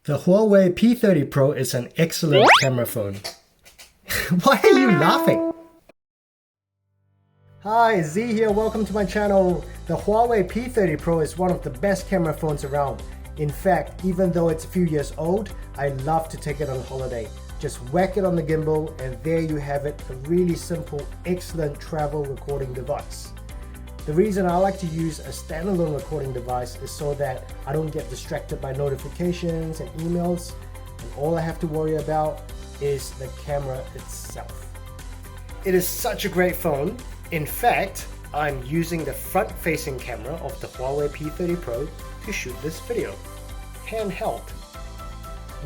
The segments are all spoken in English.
The Huawei P30 Pro is an excellent camera phone. Why are you laughing? Hi, Z here, welcome to my channel. The Huawei P30 Pro is one of the best camera phones around. In fact, even though it's a few years old, I love to take it on holiday. Just whack it on the gimbal and there you have it, a really simple, excellent travel recording device. The reason I like to use a standalone recording device is so that I don't get distracted by notifications and emails, and all I have to worry about is the camera itself. It is such a great phone. In fact, I'm using the front-facing camera of the Huawei P30 Pro to shoot this video, handheld.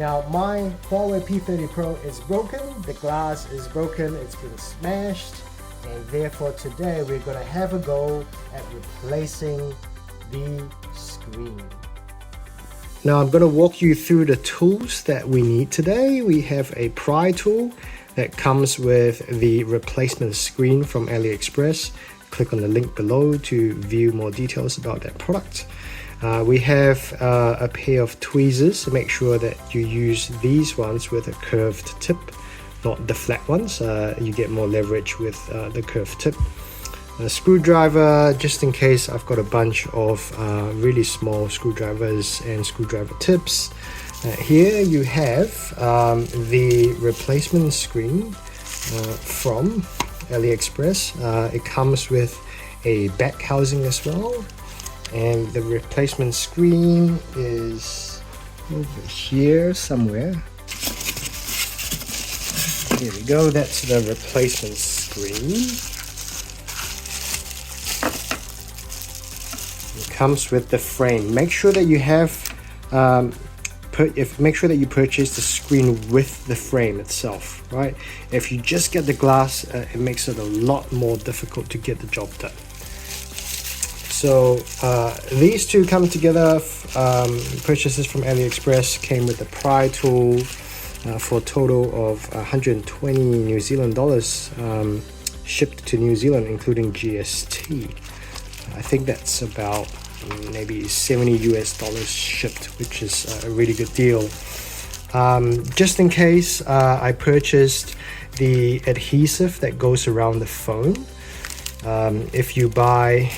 Now my Huawei P30 Pro is broken, the glass is broken, it's been smashed, and therefore today we're going to have a go at replacing the screen. Now I'm going to walk you through the tools that we need today. We have a pry tool that comes with the replacement screen from AliExpress. Click on the link below to view more details about that product. We have a pair of tweezers. Make sure that you use these ones with a curved tip, not the flat ones. You get more leverage with the curved tip. A screwdriver, just in case I've got a bunch of really small screwdrivers and screwdriver tips. Here you have the replacement screen from AliExpress. It comes with a back housing as well, and the replacement screen is over here somewhere. Here we go, that's the replacement screen. It comes with the frame. Make sure that you have make sure that you purchase the screen with the frame itself, right? If you just get the glass, it makes it a lot more difficult to get the job done. So these two come together. Purchases from AliExpress came with the pry tool for a total of 120 New Zealand dollars shipped to New Zealand, including GST. I think that's about maybe 70 US dollars shipped, which is a really good deal. Just in case, I purchased the adhesive that goes around the phone. If you buy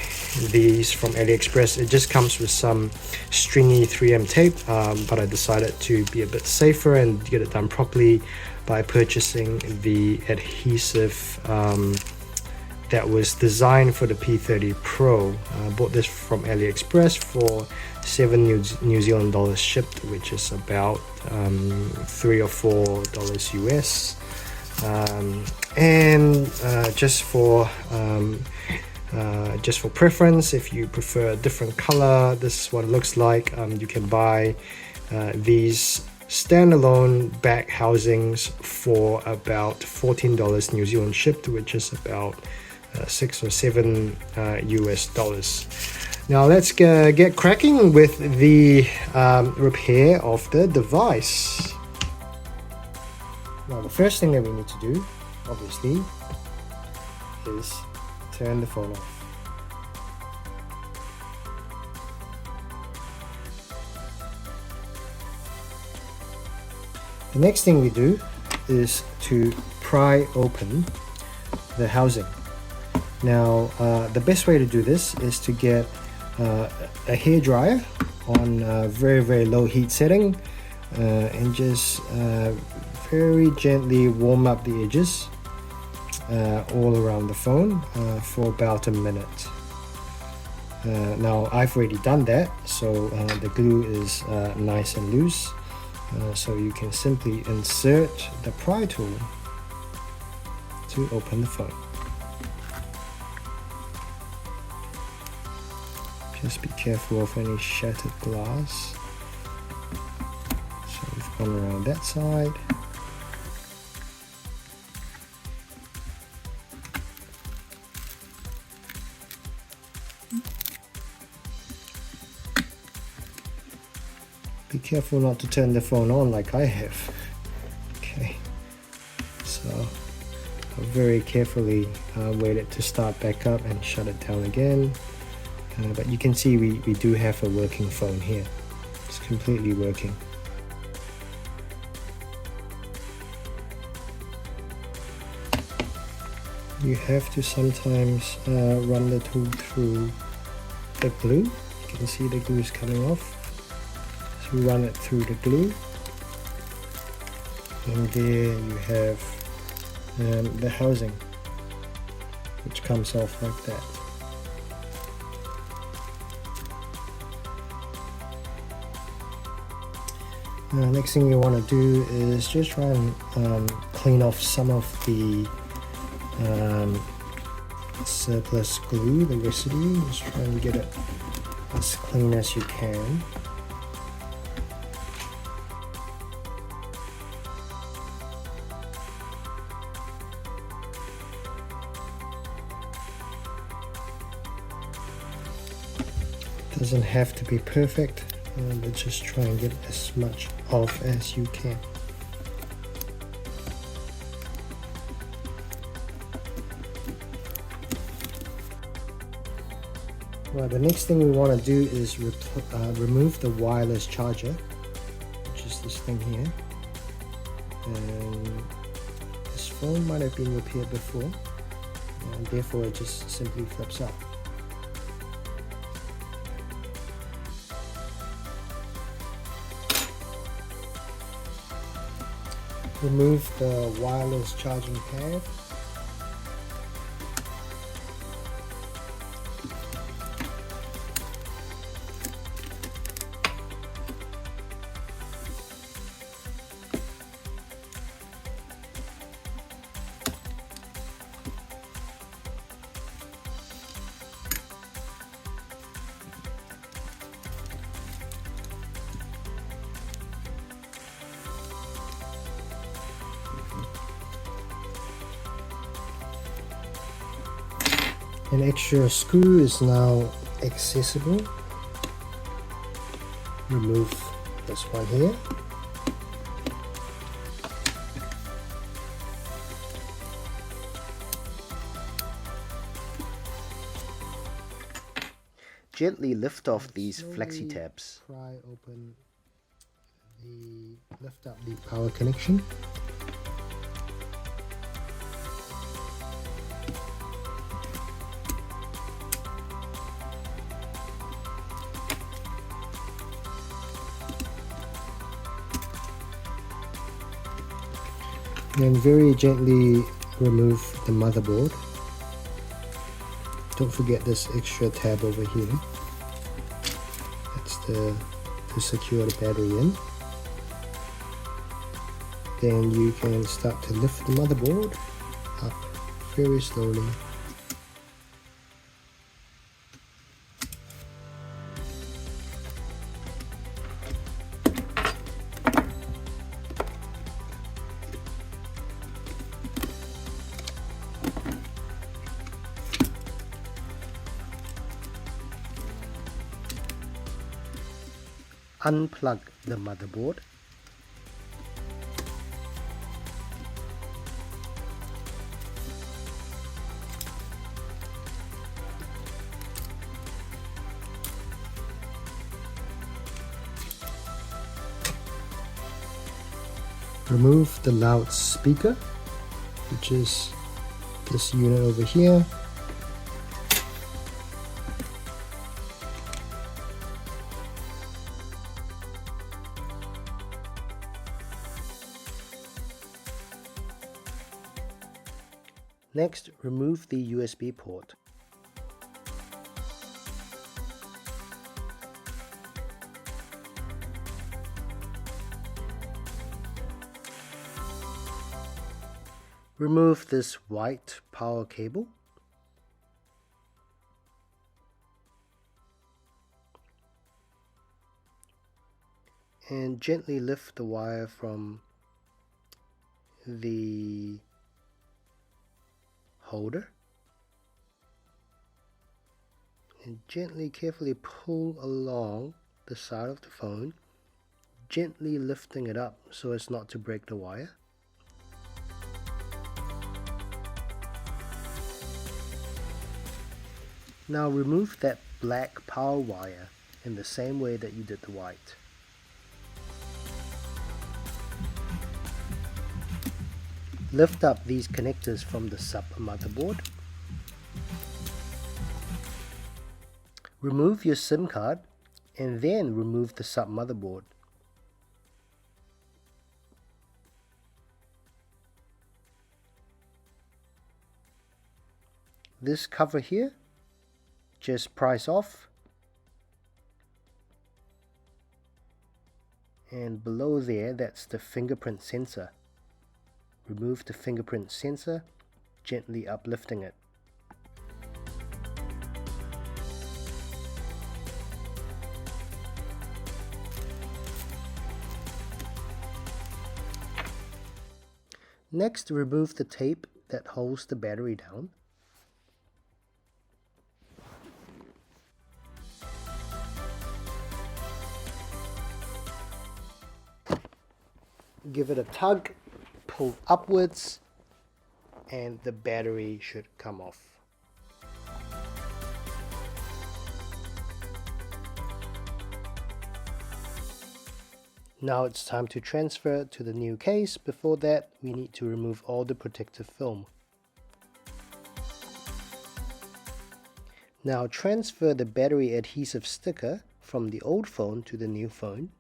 these from AliExpress, it just comes with some stringy 3M tape, but I decided to be a bit safer and get it done properly by purchasing the adhesive that was designed for the P30 Pro. I bought this from AliExpress for 7 New Zealand dollars shipped, which is about $3 or $4 US. Just for preference, if you prefer a different color, this is what it looks like. You can buy these standalone back housings for about $14 New Zealand shipped, which is about 6 or 7 US dollars. Now let's get cracking with the repair of the device. Now the first thing that we need to do, obviously, is turn the phone off. The next thing we do is to pry open the housing. Now the best way to do this is to get a hairdryer on a very low heat setting and just very gently warm up the edges all around the phone for about a minute. Now I've already done that, so the glue is nice and loose, so you can simply insert the pry tool to open the phone. Just be careful of any shattered glass. So we've gone around that side. Be careful not to turn the phone on like I have. Okay, so I'll very carefully wait it to start back up and shut it down again. But you can see we do have a working phone here. It's completely working. you have to sometimes run the tool through the glue. You can see the glue is coming off, so run it through the glue, and there you have the housing, which comes off like that. Next thing you want to do is just try and clean off some of the surplus glue, the residue. Just try and get it as clean as you can. Doesn't have to be perfect, but just try and get as much off as you can. Well, the next thing we want to do is remove the wireless charger, which is this thing here. And this phone might have been repaired before, and therefore it just simply flips up. Remove the wireless charging pad. An extra screw is now accessible. Remove this one here. Gently lift off these flexi tabs. Pry open lift up the power connection. And very gently remove the motherboard. Don't forget this extra tab over here. That's to secure the battery in. Then you can start to lift the motherboard up very slowly. Unplug the motherboard. Remove the loudspeaker, which is this unit over here. Next, remove the USB port. Remove this white power cable. And gently lift the wire from the holder and gently, carefully pull along the side of the phone, gently lifting it up so as not to break the wire. Now remove that black power wire in the same way that you did the white. Lift up these connectors from the sub-motherboard. Remove your SIM card and then remove the sub-motherboard. This cover here, just prise off, and below there, that's the fingerprint sensor. Remove the fingerprint sensor, gently uplifting it. Next, remove the tape that holds the battery down. Give it a tug, pull upwards, and the battery should come off. Now it's time to transfer to the new case. Before that, we need to remove all the protective film. Now transfer the battery adhesive sticker from the old phone to the new phone.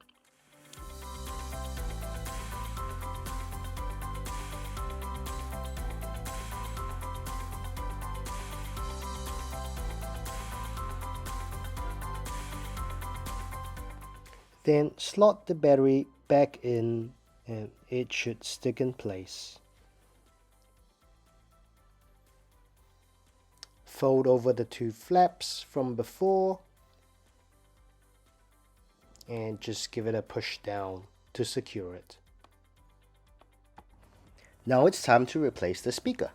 Then slot the battery back in and it should stick in place. Fold over the two flaps from before and just give it a push down to secure it. Now it's time to replace the speaker.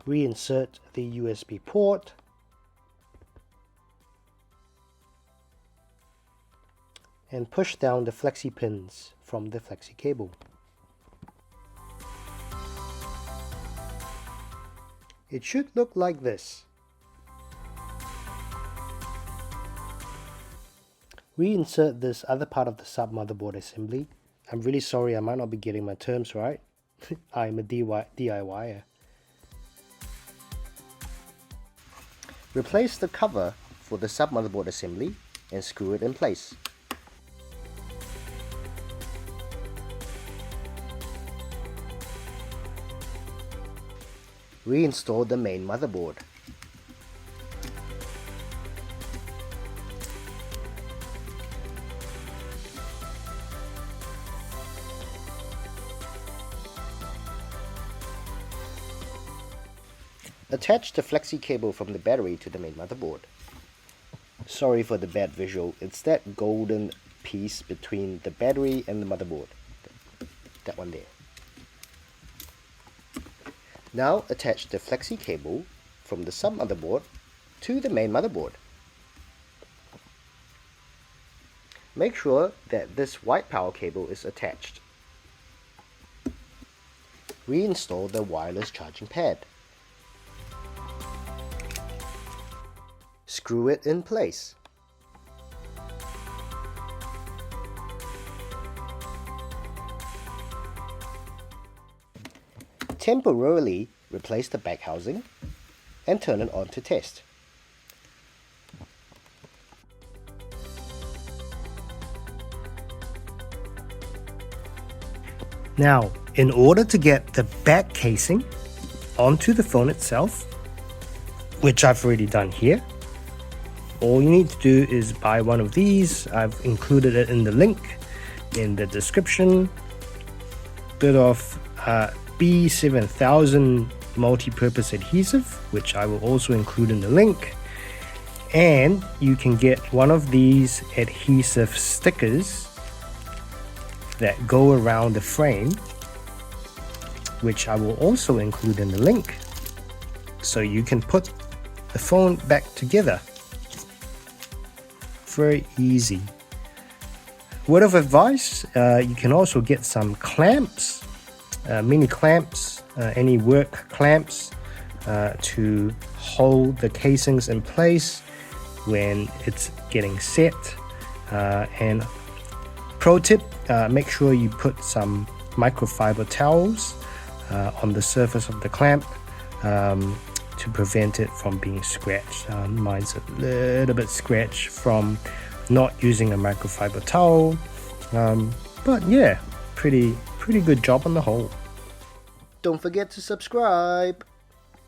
Reinsert the USB port and push down the flexi pins from the flexi cable. It should look like this. Reinsert this other part of the sub-motherboard assembly. I'm really sorry, I might not be getting my terms right. I'm a DIYer. Replace the cover for the sub-motherboard assembly and screw it in place. Reinstall the main motherboard. Attach the flexi cable from the battery to the main motherboard. Sorry for the bad visual, it's that golden piece between the battery and the motherboard. That one there. Now attach the flexi cable from the sub-motherboard to the main motherboard. Make sure that this white power cable is attached. Reinstall the wireless charging pad. Screw it in place. Temporarily replace the back housing and turn it on to test. Now, in order to get the back casing onto the phone itself, which I've already done here, all you need to do is buy one of these. I've included it in the link in the description. Bit of B7000 multi-purpose adhesive, which I will also include in the link. And you can get one of these adhesive stickers that go around the frame, which I will also include in the link. So you can put the phone back together. Very easy. Word of advice, you can also get some clamps, mini clamps, any work clamps to hold the casings in place. when it's getting set. And pro tip, make sure you put some microfiber towels on the surface of the clamp to prevent it from being scratched. Mine's a little bit scratched from not using a microfiber towel, but yeah, pretty good job on the whole. Don't forget to subscribe.